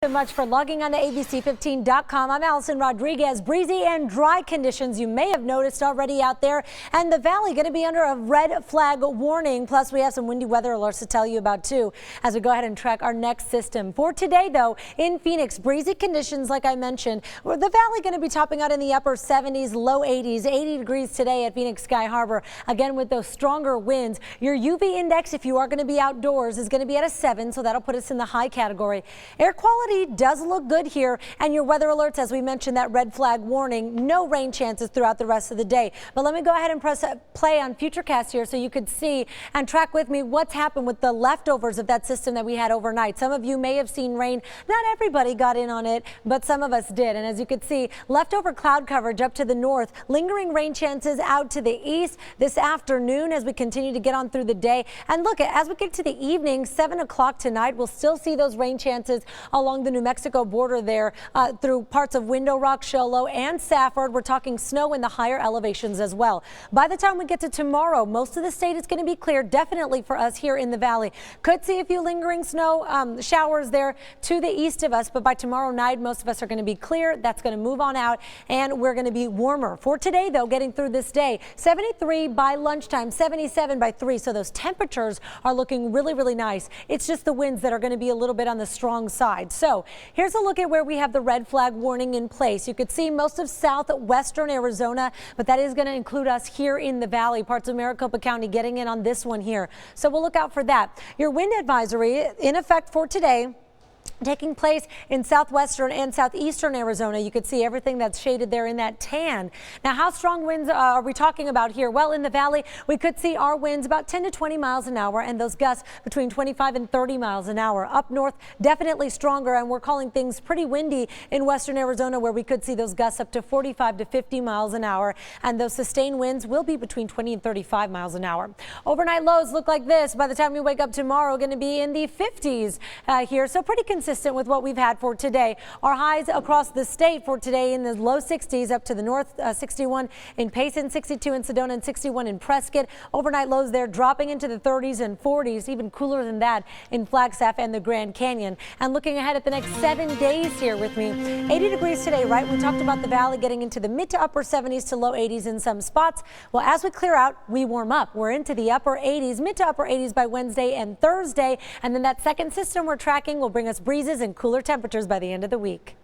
So much for logging on to ABC15.com. I'm Allison Rodriguez. Breezy and dry conditions you may have noticed already out there, and the valley going to be under a red flag warning. Plus, we have some windy weather alerts to tell you about too as we go ahead and track our next system. For today, though, in Phoenix, breezy conditions like I mentioned. The valley going to be topping out in the upper 70s, low 80s, 80 degrees today at Phoenix Sky Harbor. Again, with those stronger winds, your UV index, if you are going to be outdoors, is going to be at a 7, so that'll put us in the high category. Air quality does look good here, and your weather alerts, as we mentioned, that red flag warning, no rain chances throughout the rest of the day. But let me go ahead and press play on Futurecast here so you could see and track with me what's happened with the leftovers of that system that we had overnight. Some of you may have seen rain. Not everybody got in on it, but some of us did. And as you can see, leftover cloud coverage up to the north, lingering rain chances out to the east this afternoon as we continue to get on through the day. And look, as we get to the evening, 7 o'clock tonight, we'll still see those rain chances along the New Mexico border there through parts of Window Rock, Show Low, and Safford. We're talking snow in the higher elevations as well. By the time we get to tomorrow, most of the state is going to be clear, definitely for us here in the valley. Could see a few lingering snow showers there to the east of us, but by tomorrow night, most of us are going to be clear. That's going to move on out, and we're going to be warmer. For today, though, getting through this day, 73 by lunchtime, 77 by 3, so those temperatures are looking really, really nice. It's just the winds that are going to be a little bit on the strong side. So here's a look at where we have the red flag warning in place. You could see most of southwestern Arizona, but that is going to include us here in the valley, parts of Maricopa County getting in on this one here. So we'll look out for that. Your wind advisory in effect for today, taking place in southwestern and southeastern Arizona. You could see everything that's shaded there in that tan. Now, how strong winds are we talking about here? Well, in the valley, we could see our winds about 10 to 20 miles an hour and those gusts between 25 and 30 miles an hour. Up north, definitely stronger, and we're calling things pretty windy in western Arizona, where we could see those gusts up to 45 to 50 miles an hour, and those sustained winds will be between 20 and 35 miles an hour. Overnight lows look like this. By the time we wake up tomorrow, going to be in the 50s here, so pretty consistent with what we've had for today. Our highs across the state for today in the low 60s up to the north, 61 in Payson, 62 in Sedona, and 61 in Prescott. Overnight lows there dropping into the 30s and 40s, even cooler than that in Flagstaff and the Grand Canyon. And looking ahead at the next 7 days here with me, 80 degrees today, right? We talked about the valley getting into the mid to upper 70s to low 80s in some spots. Well, as we clear out, we warm up. We're into the upper 80s, mid to upper 80s by Wednesday and Thursday. And then that second system we're tracking will bring us breezes and cooler temperatures by the end of the week.